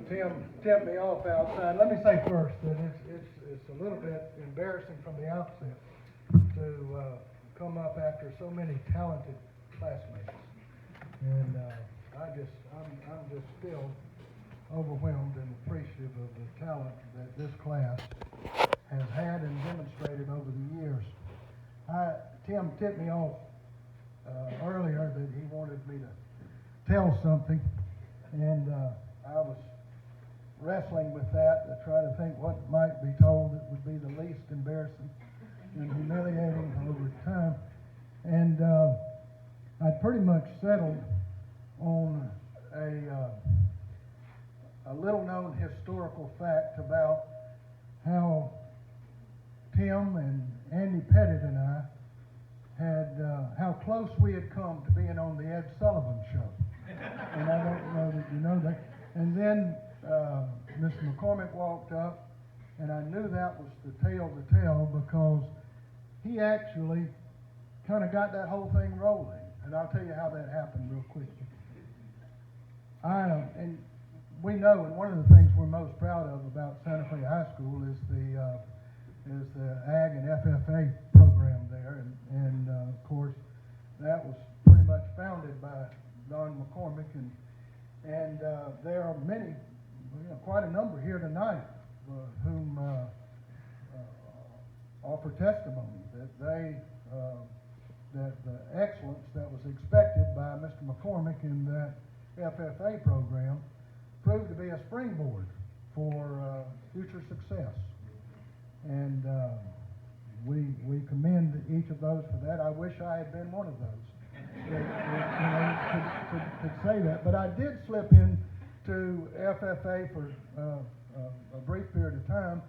Tim tipped me off outside. Let me say first that it's a little bit embarrassing from the outset to come up after so many talented classmates, and I'm just still overwhelmed and appreciative of the talent that this class has had and demonstrated over the years. Tim tipped me off earlier that he wanted me to tell something, and I was wrestling with that to try to think what might be told that would be the least embarrassing and humiliating over time. And I'd pretty much settled on a little-known historical fact about how Tim and Andy Pettit and I had, how close we had come to being on the Ed Sullivan Show. And I don't know that you know that. And then Mr. McCormick walked up, and I knew that was the tale to tell because he actually kind of got that whole thing rolling. And I'll tell you how that happened real quickly. And we know, and one of the things we're most proud of about Santa Fe High School is the Ag and FFA program there, and of course that was pretty much founded by Don McCormick, and there are many, quite a number here tonight whom offer testimony that the excellence that was expected by Mr. McCormick in that FFA program proved to be a springboard for future success. And we commend each of those for that. I wish I had been one of those that could say that. But I did slip into FFA for a brief period of time,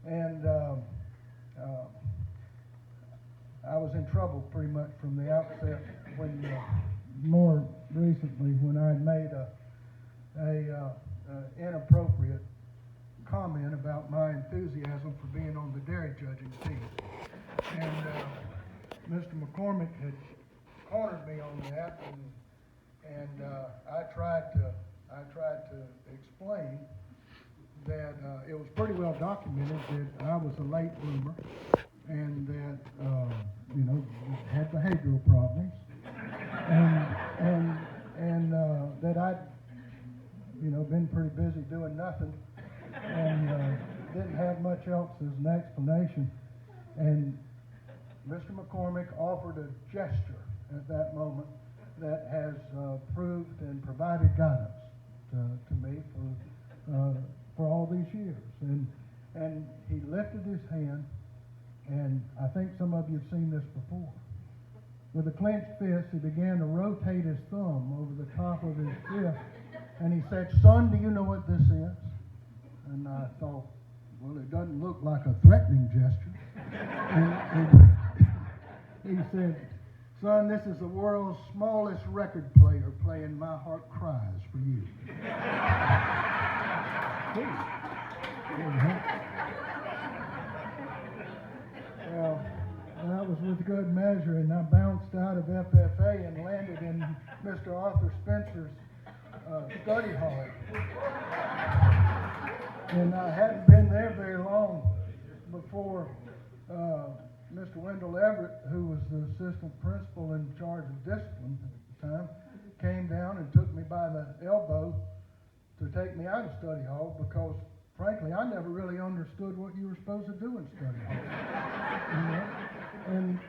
and I was in trouble pretty much from the outset when more recently when I made a inappropriate comment about my enthusiasm for being on the dairy judging team. And Mr. McCormick had cornered me on that, and I tried to explain that it was pretty well documented that I was a late bloomer and that had behavioral problems, and that I'd been pretty busy doing nothing and didn't have much else as an explanation. And Mr. McCormick offered a gesture at that moment that has proved and provided guidance to me for all these years. And he lifted his hand, and I think some of you have seen this before. With a clenched fist, he began to rotate his thumb over the top of his fist, and he said, "Son, do you know what this is?" And I thought, well, it doesn't look like a threatening gesture. And he said, "Son, this is the world's smallest record player playing My Heart Cries for You." Well, that was with good measure, and I bounced out of FFA and landed in Mr. Arthur Spencer's study hall. And I hadn't been there very long before Mr. Wendell Everett, who was the assistant principal in charge of discipline at the time, came down and took me by the elbow to take me out of study hall because, frankly, I never really understood what you were supposed to do in study hall. And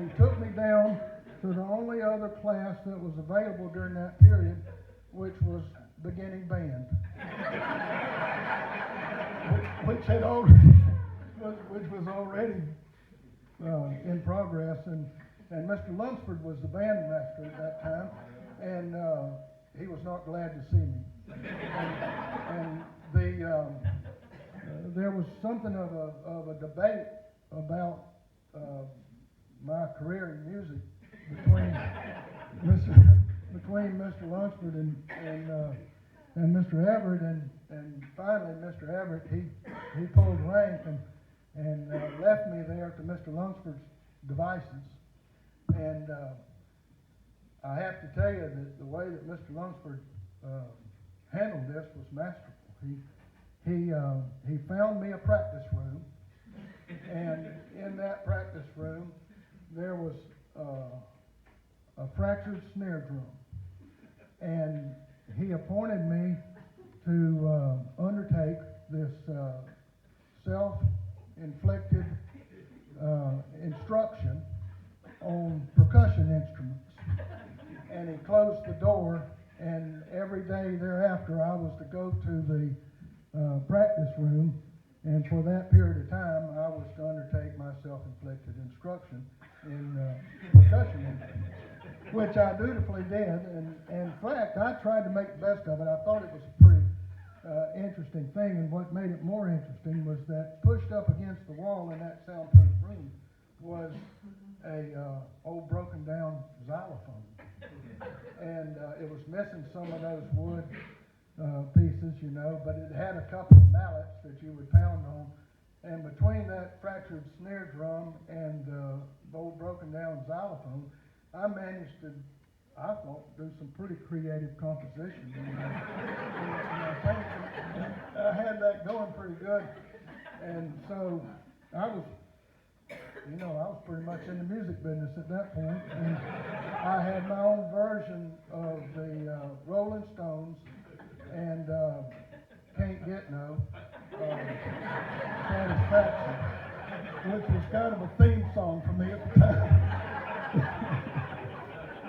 he took me down to the only other class that was available during that period, which was beginning band, which was already in progress, and Mr. Lunsford was the bandmaster at that time, and he was not glad to see me. And there was something of a debate about my career in music between Mr. Lunsford and Mr. Everett, and finally Mr. Everett he pulled rank and left me there to Mr. Lunsford's devices. And I have to tell you that the way that Mr. Lunsford handled this was masterful. He found me a practice room, and in that practice room there was a fractured snare drum, and he appointed me to undertake this self-inflicted instruction on percussion instruments. And he closed the door, and every day thereafter I was to go to the practice room, and for that period of time I was to undertake my self-inflicted instruction in percussion instruments, which I dutifully did. And in fact, I tried to make the best of it. I thought it was a pretty interesting thing, and what made it more interesting was that pushed up against the wall in that soundproof room was a old broken down xylophone, and it was missing some of those wood pieces, you know, but it had a couple of mallets that you would pound on, and between that fractured snare drum and the old broken down xylophone, I managed to, I thought, do some pretty creative composition. I had that going pretty good, and so I was pretty much in the music business at that point, and I had my own version of the Rolling Stones and Can't Get No Satisfaction, which was kind of a theme song for me at the time.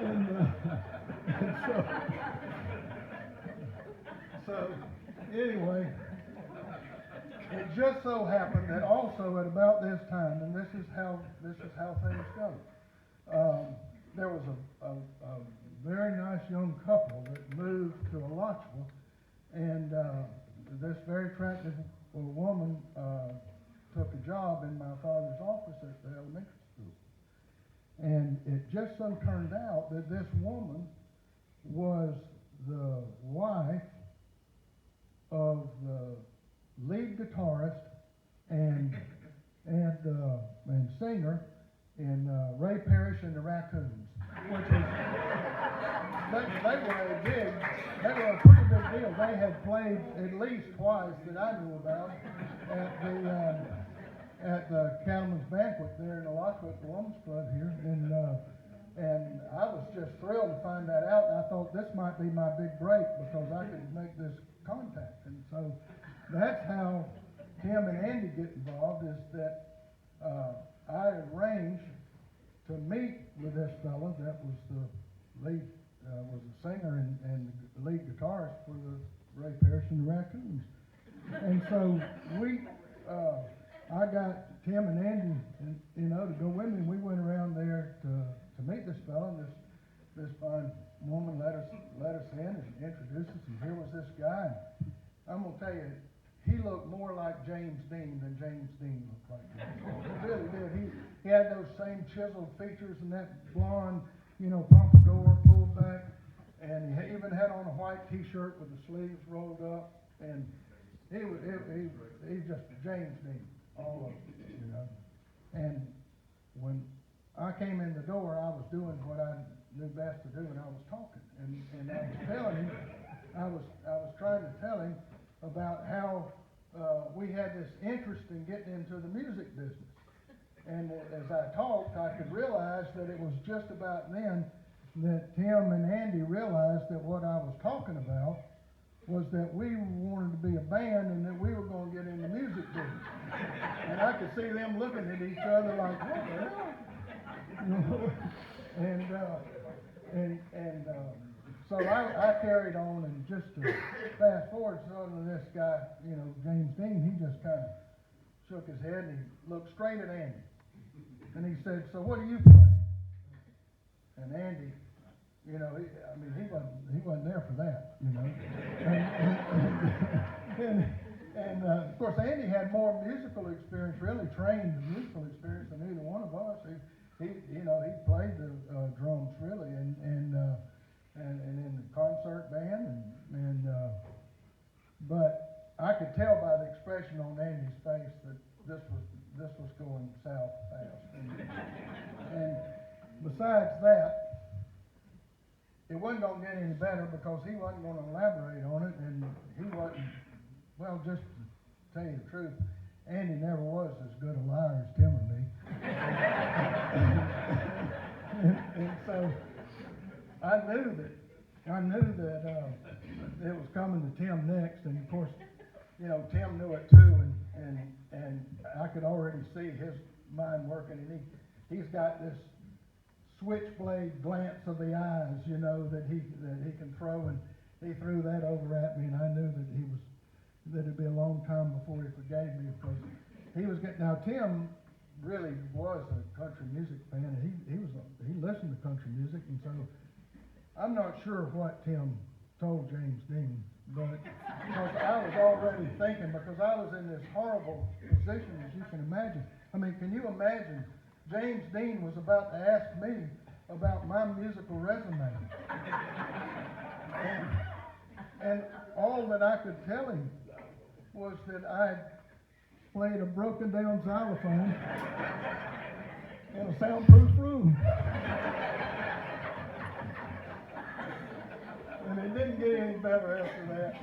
and so anyway, it just so happened that also at about this time, and this is how things go. There was a very nice young couple that moved to Alachua, and this very attractive woman took a job in my father's office at the elementary school. And it just so turned out that this woman was the wife of the lead guitarist and singer in Ray Parrish and the Raccoons, which was they were a pretty big deal. They had played at least twice that I knew about at the Cattleman's Banquet there in Alachua at the Women's Club here, and I was just thrilled to find that out, and I thought this might be my big break because I could make this contact. And so that's how Tim and Andy get involved, is that I arranged to meet with this fellow that was the lead, was the singer and the lead guitarist for the Ray Parrish and the Raccoons. And so I got Tim and Andy, to go with me. We went around there to meet this fellow, and this fine woman let us in and introduced us, and here was this guy. And I'm gonna tell you, he looked more like James Dean than James Dean looked like. He really did. He had those same chiseled features and that blonde, pompadour pulled back, and he even had on a white T-shirt with the sleeves rolled up, and he's just James Dean all over, And when I came in the door, I was doing what I knew best to do, and I was talking, and I was telling him, I was trying to tell him about how we had this interest in getting into the music business. And as I talked, I could realize that it was just about then that Tim and Andy realized that what I was talking about was that we wanted to be a band and that we were going to get in the music business. And I could see them looking at each other like, what the hell? So I carried on, and just to fast forward, suddenly this guy, James Dean, he just kind of shook his head and he looked straight at Andy. And he said, "So what do you play?" And Andy, he wasn't there for that, And of course, Andy had more musical experience, really trained musical experience than either one of us. He played the drums really, and in the concert band, but I could tell by the expression on Andy's face that this was going south fast. And besides that, it wasn't going to get any better because he wasn't going to elaborate on it, and he well, just to tell you the truth, Andy never was as good a liar as Tim or me. and so I knew that it was coming to Tim next, and of course, you know, Tim knew it too, and I could already see his mind working, and he's got this switchblade glance of the eyes, you know, that he can throw, and he threw that over at me, and I knew that it'd be a long time before he forgave me, because he was getting, now Tim really was a country music fan, and he listened to country music, and so I'm not sure what Tim told James Dean, but because I was already thinking, because I was in this horrible position, as you can imagine. I mean, can you imagine? James Dean was about to ask me about my musical resume. And all that I could tell him was that I played a broken down xylophone in a soundproof room. And it didn't get any better after that.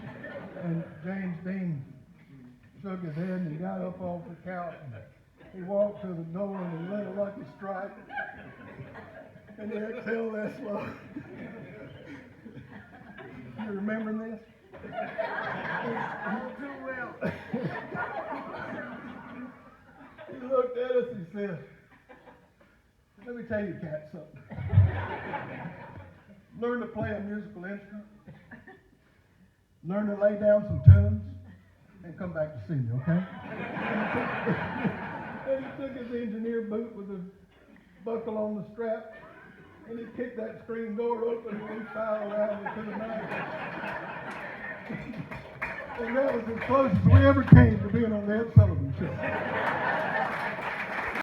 And James Dean shook his head and he got up off the couch and he walked to the door and he lit a Lucky Strike. And he exhaled that slow. You remember this? Too well. He looked at us and said, let me tell you cats something. Learn to play a musical instrument. Learn to lay down some tunes and come back to see me, okay? And he took his engineer boot with a buckle on the strap and he kicked that screen door open and we filed out into the night. And that was as close as we ever came to being on the Ed Sullivan Show.